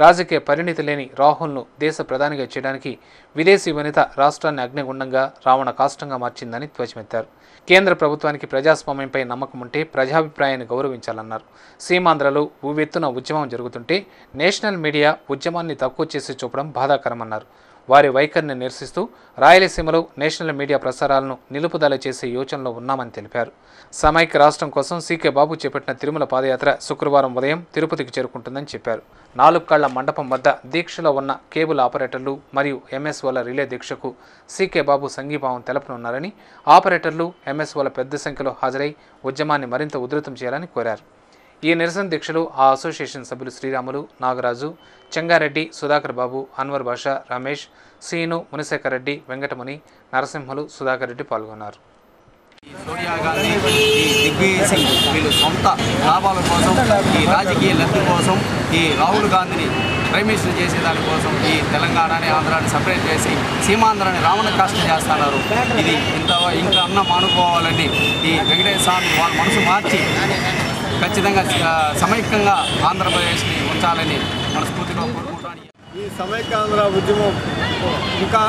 రాజకీయ పరిణితి లేని రాహుల్ను దేశ ప్రధానిగా చేయడానికి విదేశీ వనిత రాష్ట్రాన్ని అగ్నిగుండంగా, రావణ కాష్టంగా మార్చిందని ధ్వజమెత్తారు. కేంద్ర ప్రభుత్వానికి ప్రజాస్వామ్యంపై నమ్మకం ఉంటే ప్రజాభిప్రాయాన్ని గౌరవించాలన్నారు. సీమాంధ్రలో ఉవ్వెత్తున ఉద్యమం జరుగుతుంటే నేషనల్ మీడియా ఉద్యమాన్ని తక్కువ చేసి చూపడం బాధాకరమన్నారు. వారి వైఖరిని నిరసిస్తూ రాయలసీమలో నేషనల్ మీడియా ప్రసారాలను నిలుపుదల చేసే యోచనలో ఉన్నామని తెలిపారు. సమైక్య రాష్ట్రం కోసం సీకే బాబు చేపట్టిన తిరుమల పాదయాత్ర శుక్రవారం ఉదయం తిరుపతికి చేరుకుంటుందని చెప్పారు. 4 కళ్ల మండపం వద్ద దీక్షలో ఉన్న కేబుల్ ఆపరేటర్లు మరియు ఎంఎస్ఓల రిలే దీక్షకు సీకే బాబు సంఘీభావం తెలపనున్నారని, ఆపరేటర్లు, ఎంఎస్ఓల పెద్ద సంఖ్యలో హాజరై ఉద్యమాన్ని మరింత ఉధృతం చేయాలని కోరారు. ఈ నిరసన దీక్షలో ఆ అసోసియేషన్ సభ్యులు శ్రీరాములు, నాగరాజు, చెంగారెడ్డి, సుధాకర్ బాబు, అన్వర్ బాషా, రమేష్, సీను, మునిశేఖర్ రెడ్డి, వెంకటముని, నరసింహలు, సుధాకర్ రెడ్డి పాల్గొన్నారు. సోనియా గాంధీ, ఈ దిగ్విజయ్ సింగ్ వీళ్ళు సొంత లాభాల కోసం, ఈ రాజకీయ లబ్ధి కోసం ఈ రాహుల్ గాంధీని ప్రైమ్ మినిస్టర్ చేసేదానికోసం ఈ తెలంగాణని, ఆంధ్రాని సపరేట్ చేసి సీమాంధ్రాన్ని రావణ కాష్టం చేస్తున్నారు. ఇది ఇంకా అన్న మానుకోవాలని ఈ వెంకటేశ్వర స్వామి వాళ్ళ మనసు మార్చి ఖచ్చితంగా సమైక్యంగా ఆంధ్రప్రదేశ్ని ఉంచాలని మనస్ఫూర్తిగా కోరుకుంటున్నాను. ఈ సమైక్యాంధ్ర ఉద్యమం ఇంకా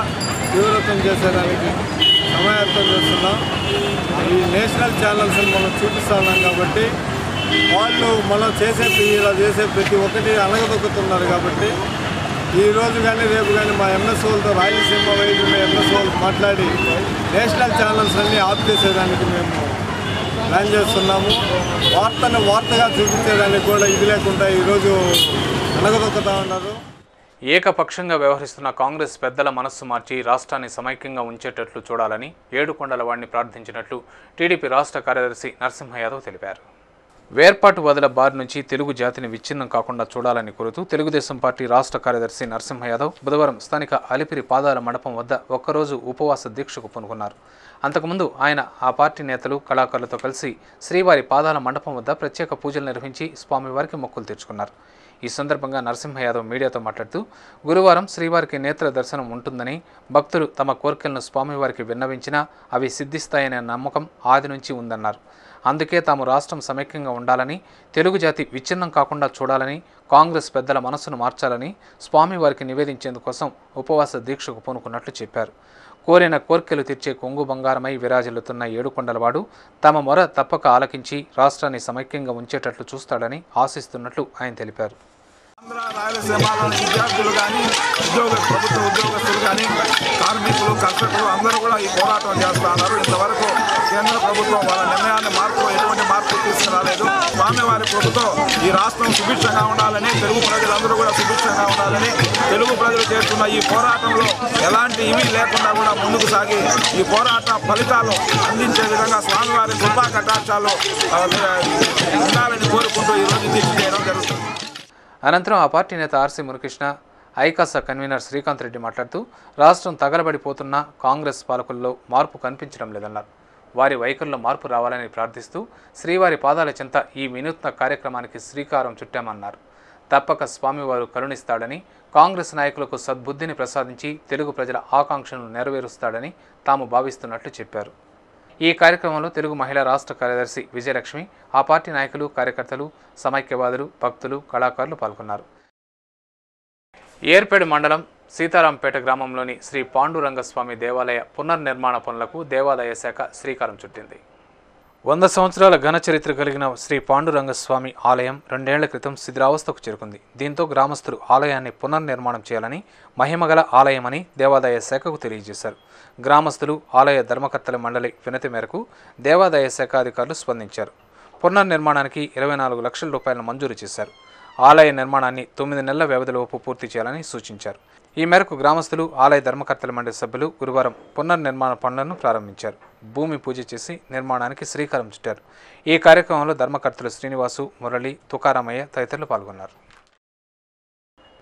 తీవ్రతం చేసేదానికి సమాయత్తం చేస్తున్నాం. ఈ నేషనల్ ఛానల్స్ని మనం చూపిస్తున్నాం కాబట్టి వాళ్ళు మనం ఇలా చేసే ప్రతి ఒక్కటి అణగదొక్కుతున్నారు. కాబట్టి ఈరోజు కానీ రేపు కానీ మా ఎంఎస్ఓలతో రాయలసీమ వైపు ఉన్న ఎంఎస్ఓలు మాట్లాడి నేషనల్ ఛానల్స్ అన్నీ ఆఫ్ చేసేదానికి మేము ప్లాన్ చేస్తున్నాము. వార్తగా చూపించేదానికి కూడా ఇది లేకుండా ఈరోజు అణగదొక్కుతా ఉన్నారు. ఏకపక్షంగా వ్యవహరిస్తున్న కాంగ్రెస్ పెద్దల మనస్సు మార్చి రాష్ట్రాన్ని సమైక్యంగా ఉంచేటట్లు చూడాలని ఏడుకొండల వాడిని ప్రార్థించినట్లు టీడీపీ రాష్ట్ర కార్యదర్శి నరసింహ యాదవ్ తెలిపారు. వేర్పాటువాదుల బారి నుంచి తెలుగు జాతిని విచ్ఛిన్నం కాకుండా చూడాలని కోరుతూ తెలుగుదేశం పార్టీ రాష్ట్ర కార్యదర్శి నరసింహ యాదవ్ బుధవారం స్థానిక అలిపిరి పాదాల మండపం వద్ద ఒక్కరోజు ఉపవాస దీక్షకు పూనుకున్నారు. అంతకుముందు ఆయన ఆ పార్టీ నేతలు, కళాకారులతో కలిసి శ్రీవారి పాదాల మండపం వద్ద ప్రత్యేక పూజలు నిర్వహించి స్వామివారికి మొక్కులు తీర్చుకున్నారు. ఈ సందర్భంగా నరసింహ యాదవ్ మీడియాతో మాట్లాడుతూ గురువారం శ్రీవారికి నేత్ర దర్శనం ఉంటుందని, భక్తులు తమ కోరికలను స్వామివారికి విన్నవించినా అవి సిద్ధిస్తాయనే నమ్మకం ఆది నుంచి ఉందన్నారు. అందుకే తాము రాష్ట్రం సమైక్యంగా ఉండాలని, తెలుగు జాతి విచ్ఛిన్నం కాకుండా చూడాలని, కాంగ్రెస్ పెద్దల మనస్సును మార్చాలని స్వామివారికి నివేదించేందుకోసం ఉపవాస దీక్షకు పూనుకున్నట్లు చెప్పారు. కోరిన కోర్కెలు తీర్చే కొంగు బంగారమై విరాజిల్లుతున్న ఏడుకొండలవాడు తమ మొర తప్పక ఆలకించి రాష్ట్రాన్ని సమైక్యంగా ఉంచేటట్లు చూస్తాడని ఆశిస్తున్నట్లు ఆయన తెలిపారు. ఆంధ్ర రాయలసీమలోని విద్యార్థులు కానీ, ప్రభుత్వ ఉద్యోగస్తులు కానీ, కార్మికులు, కర్షకులు అందరూ కూడా ఈ పోరాటం చేస్తూ ఉన్నారు. ఇంతవరకు కేంద్ర ప్రభుత్వం వాళ్ళ నిర్ణయాన్ని ఎటువంటి మార్పు తీసుకురాలేదు. స్వామివారి ప్రభుత్వం ఈ రాష్ట్రం సుభిక్షంగా ఉండాలని, తెలుగు ప్రజలందరూ కూడా సుభిక్షంగా ఉండాలని, తెలుగు ప్రజలు చేస్తున్న ఈ పోరాటంలో ఎలాంటి ఇవి లేకుండా కూడా ముందుకు సాగి ఈ పోరాట ఫలితాలు అందించే విధంగా స్వామివారి కృపా కటాక్షాలు ఉండాలని కోరుకుంటూ ఈరోజు దీక్ష చేయడం జరుగుతుంది. అనంతరం ఆ పార్టీ నేత ఆర్సీ మురకృష్ణ, ఐకాసా కన్వీనర్ శ్రీకాంత్ రెడ్డి మాట్లాడుతూ రాష్ట్రం తగలబడిపోతున్న కాంగ్రెస్ పాలకుల్లో మార్పు కనిపించడం లేదన్నారు. వారి వైఖరిలో మార్పు రావాలని ప్రార్థిస్తూ శ్రీవారి పాదాల చెంత ఈ వినూత్న కార్యక్రమానికి శ్రీకారం చుట్టామన్నారు. తప్పక స్వామివారు కరుణిస్తాడని, కాంగ్రెస్ నాయకులకు సద్బుద్ధిని ప్రసాదించి తెలుగు ప్రజల ఆకాంక్షలను నెరవేరుస్తాడని తాము భావిస్తున్నట్లు చెప్పారు. ఈ కార్యక్రమంలో తెలుగు మహిళా రాష్ట్ర కార్యదర్శి విజయలక్ష్మి, ఆ పార్టీ నాయకులు, కార్యకర్తలు, సమైక్యవాదులు, భక్తులు, కళాకారులు పాల్గొన్నారు. ఏర్పేడు మండలం సీతారాంపేట గ్రామంలోని శ్రీ పాండురంగస్వామి దేవాలయ పునర్నిర్మాణ పనులకు దేవాదాయ శాఖ శ్రీకారం చుట్టింది. 100 సంవత్సరాల ఘన చరిత్ర కలిగిన శ్రీ పాండురంగస్వామి ఆలయం 2 ఏళ్ల క్రితం శిథిలావస్థకు చేరుకుంది. దీంతో గ్రామస్తులు ఆలయాన్ని పునర్నిర్మాణం చేయాలని, మహిమగల ఆలయమని దేవాదాయ శాఖకు తెలియజేశారు. గ్రామస్తులు ఆలయ ధర్మకర్తల మండలి వినతి మేరకు దేవాదాయ శాఖ అధికారులు స్పందించారు. పునర్నిర్మాణానికి 24 లక్షల రూపాయలను మంజూరు చేశారు. ఆలయ నిర్మాణాన్ని 9 నెలల వ్యవధిలోపు పూర్తి చేయాలని సూచించారు. ఈ మేరకు గ్రామస్తులు ఆలయ ధర్మకర్తల మండలి సభ్యులు గురువారం పునర్నిర్మాణ పనులను ప్రారంభించారు. భూమి పూజ చేసి నిర్మాణానికి శ్రీకారం చుట్టారు. ఈ కార్యక్రమంలో ధర్మకర్తలు శ్రీనివాసు, మురళి, తుకారామయ్య తదితరులు పాల్గొన్నారు.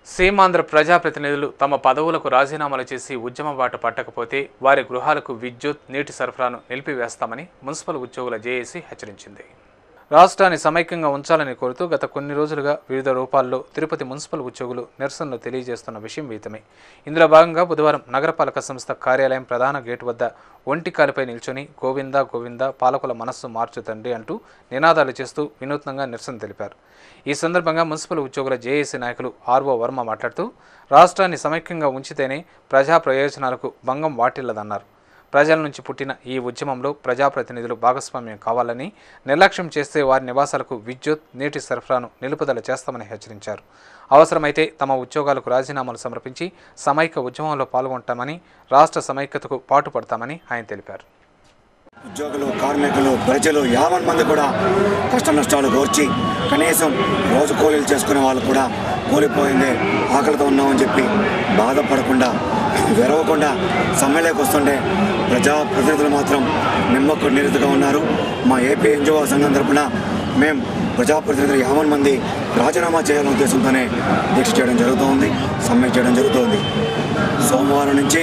సీమాంధ్ర ప్రజాప్రతినిధులు తమ పదవులకు రాజీనామాలు చేసి ఉద్యమ బాట పట్టకపోతే వారి గృహాలకు విద్యుత్, నీటి సరఫరాను నిలిపివేస్తామని మున్సిపల్ ఉద్యోగుల జేఏసీ హెచ్చరించింది. రాష్ట్రాన్ని సమైక్యంగా ఉంచాలని కోరుతూ గత కొన్ని రోజులుగా వివిధ రూపాల్లో తిరుపతి మున్సిపల్ ఉద్యోగులు నిరసనలు తెలియజేస్తున్న విషయం విదితమే. ఇందులో భాగంగా బుధవారం నగరపాలక సంస్థ కార్యాలయం ప్రధాన గేటు వద్ద ఒంటికాలిపై నిల్చొని గోవిందా గోవిందా పాలకుల మనస్సు మార్చుతండి అంటూ నినాదాలు చేస్తూ వినూత్నంగా నిరసన తెలిపారు. ఈ సందర్భంగా మున్సిపల్ ఉద్యోగుల జేఏసీ నాయకులు ఆర్ఓ వర్మ మాట్లాడుతూ రాష్ట్రాన్ని సమైక్యంగా ఉంచితేనే ప్రజా ప్రయోజనాలకు భంగం వాటిల్లదన్నారు. ప్రజల నుంచి పుట్టిన ఈ ఉద్యమంలో ప్రజాప్రతినిధులు భాగస్వామ్యం కావాలని, నిర్లక్ష్యం చేస్తే వారి నివాసాలకు విద్యుత్, నీటి సరఫరాను నిలుపుదల చేస్తామని హెచ్చరించారు. అవసరమైతే తమ ఉద్యోగాలకు రాజీనామాలు సమర్పించి సమైక్య ఉద్యమంలో పాల్గొంటామని, రాష్ట్ర సమైక్యతకు పాటుపడతామని ఆయన తెలిపారు. ఉద్యోగులు, కార్మికులు, ప్రజలు 50 మంది కూడా కష్ట నష్టాలు కోర్చి కనీసం రోజు కూలీలు చేసుకునే వాళ్ళు కూడా కూలిపోయిందే, ఆకలితో ఉన్నామని చెప్పి బాధపడకుండా వెరవకుండా సమ్మెలోకి వస్తుంటే ప్రజాప్రతినిధులు మాత్రం నిమ్మకు నీరుగా ఉన్నారు. మా ఏపీ ఎన్జిఓ సంఘం తరఫున మేము ప్రజాప్రతినిధులు 50 మంది రాజీనామా చేయాలనే ఉద్దేశంతోనే దీక్ష చేయడం జరుగుతోంది, సమ్మె చేయడం జరుగుతోంది. సోమవారం నుంచి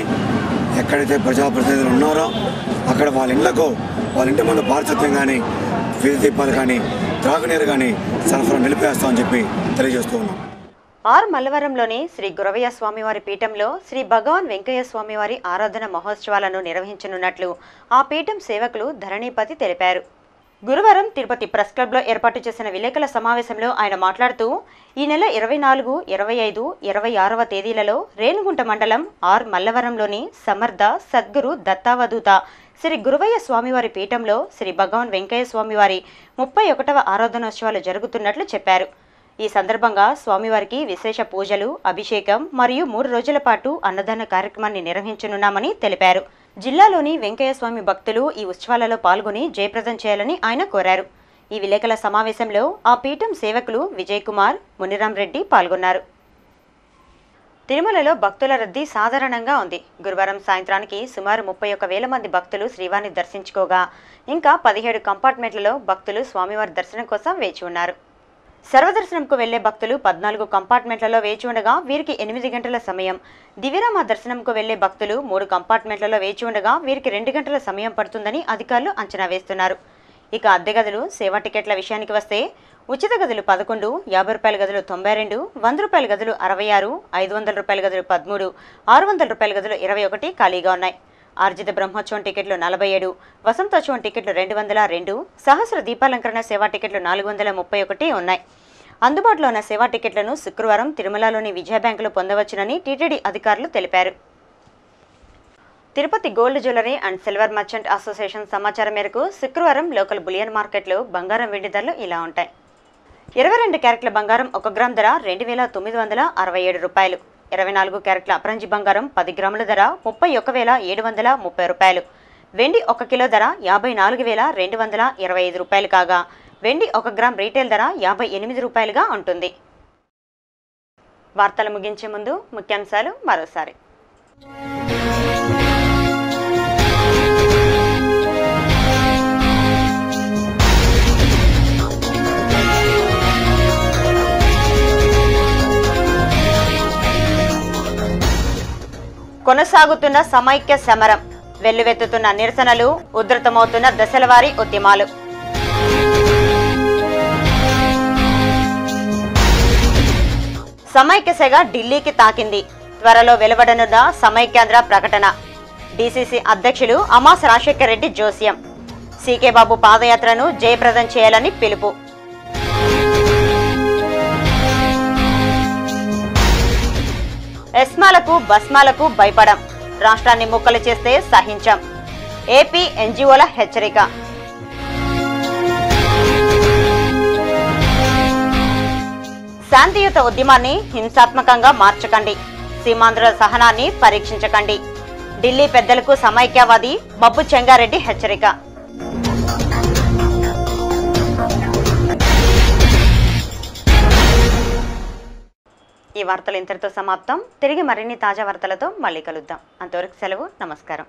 ఎక్కడైతే ప్రజాప్రతినిధులు ఉన్నారో అక్కడ వాళ్ళ ఇళ్లకు, వాళ్ళ ఇంటి ముందు పారిశుద్ధ్యం కానీ, వీధి దీపాలు కానీ, త్రాగునీరు కానీ సరఫరా నిలిపేస్తామని చెప్పి తెలియజేస్తూ ఉన్నాం. ఆర్ మల్లవరంలోని శ్రీ గురవయ్య స్వామివారి పీఠంలో శ్రీ భగవాన్ వెంకయ్య స్వామివారి ఆరాధన మహోత్సవాలను నిర్వహించనున్నట్లు ఆ పీఠం సేవకులు ధరణీపతి తెలిపారు. గురువారం తిరుపతి ప్రెస్ క్లబ్లో ఏర్పాటు చేసిన విలేకరుల సమావేశంలో ఆయన మాట్లాడుతూ ఈ నెల 24, 25, 26వ తేదీలలో రేణుగుంట మండలం ఆర్ మల్లవరంలోని సమర్థ సద్గురు దత్తావధూత శ్రీ గురవయ్య స్వామివారి పీఠంలో శ్రీ భగవాన్ వెంకయ్య స్వామివారి 31వ ఆరాధనోత్సవాలు జరుగుతున్నట్లు చెప్పారు. ఈ సందర్భంగా స్వామివారికి విశేష పూజలు, అభిషేకం మరియు 3 రోజుల పాటు అన్నదాన కార్యక్రమాన్ని నిర్వహించనున్నామని తెలిపారు. జిల్లాలోని వెంకయ్య స్వామి భక్తులు ఈ ఉత్సవాలలో పాల్గొని జయప్రదం చేయాలని ఆయన కోరారు. ఈ విలేకరుల సమావేశంలో ఆ పీఠం సేవకులు విజయ్ కుమార్, మునిరాం రెడ్డి పాల్గొన్నారు. తిరుమలలో భక్తుల రద్దీ సాధారణంగా ఉంది. గురువారం సాయంత్రానికి సుమారు 31,000 మంది భక్తులు శ్రీవారిని దర్శించుకోగా ఇంకా 17 కంపార్ట్మెంట్లలో భక్తులు స్వామివారి దర్శనం కోసం వేచి ఉన్నారు. సర్వదర్శనంకు వెళ్లే భక్తులు 14 కంపార్ట్మెంట్లలో వేచి ఉండగా వీరికి 8 గంటల సమయం, దివ్యరామ దర్శనంకు వెళ్లే భక్తులు 3 కంపార్ట్మెంట్లలో వేచి ఉండగా వీరికి 2 గంటల సమయం పడుతుందని అధికారులు అంచనా వేస్తున్నారు. ఇక అద్దె గదులు, సేవా టికెట్ల విషయానికి వస్తే ఉచిత గదులు 11, 50 రూపాయల గదులు 92, 100 రూపాయల గదులు 66, 500 రూపాయల గదులు 13, 600 రూపాయల గదులు 21 ఖాళీగా ఉన్నాయి. ఆర్జిత బ్రహ్మోత్సవం టికెట్లు 47, వసంతోత్సవం టికెట్లు 202, సహస్ర దీపాలంకరణ సేవా టికెట్లు 431 ఉన్నాయి. అందుబాటులో ఉన్న సేవా టికెట్లను శుక్రవారం తిరుమలలోని విజయ బ్యాంకులో పొందవచ్చునని టీటీడీ అధికారులు తెలిపారు. Tirupati gold jewellery and silver merchant association సమాచారం మేరకు శుక్రవారం లోకల్ బులియన్ మార్కెట్లో బంగారం, వెండి ధరలు ఇలా ఉంటాయి. 22 క్యారెట్ల బంగారం 1 గ్రామ్ ధర 2,967 రూపాయలు. 24 క్యారెట్ల అపరంజి బంగారం 10 గ్రాముల ధర 31,730 రూపాయలు. వెండి 1 కిలో ధర 54,225 రూపాయలు కాగా వెండి 1 గ్రామ్ రీటైల్ ధర 58 రూపాయలుగా ఉంటుంది. వార్తలు ముగించే ముందు ముఖ్యాంశాలు మరోసారి. కొనసాగుతున్న సమైక్య సమరం, వెల్లువెత్తుతున్న నిరసనలు, ఉధృతమవుతున్న దశలవారీ ఉద్యమాలు. సమైక్య సెగ ఢిల్లీకి తాకింది. త్వరలో వెలువడనున్న సమైక్యాంధ్ర ప్రకటన. డీసీసీ అధ్యక్షులు అమాస్ రాజశేఖర్ రెడ్డి జోస్యం. సీకే బాబు పాదయాత్రను జయప్రదం చేయాలని పిలుపు. ఎస్మాలకు, బస్మాలకు భయపడం. రాష్ట్రాన్ని ముక్కలు చేస్తే సహించం. ఏపీ ఎన్జీఓల హెచ్చరిక. శాంతియుత ఉద్యమాన్ని హింసాత్మకంగా మార్చకండి, సీమాంధ్రుల సహనాన్ని పరీక్షించకండి. ఢిల్లీ పెద్దలకు సమైక్యవాది బబ్బు చెంగారెడ్డి హెచ్చరిక. ఈ వార్తలు ఇంతటితో సమాప్తం. తిరిగి మరిన్ని తాజా వార్తలతో మళ్ళీ కలుద్దాం. అంతవరకు సెలవు. నమస్కారం.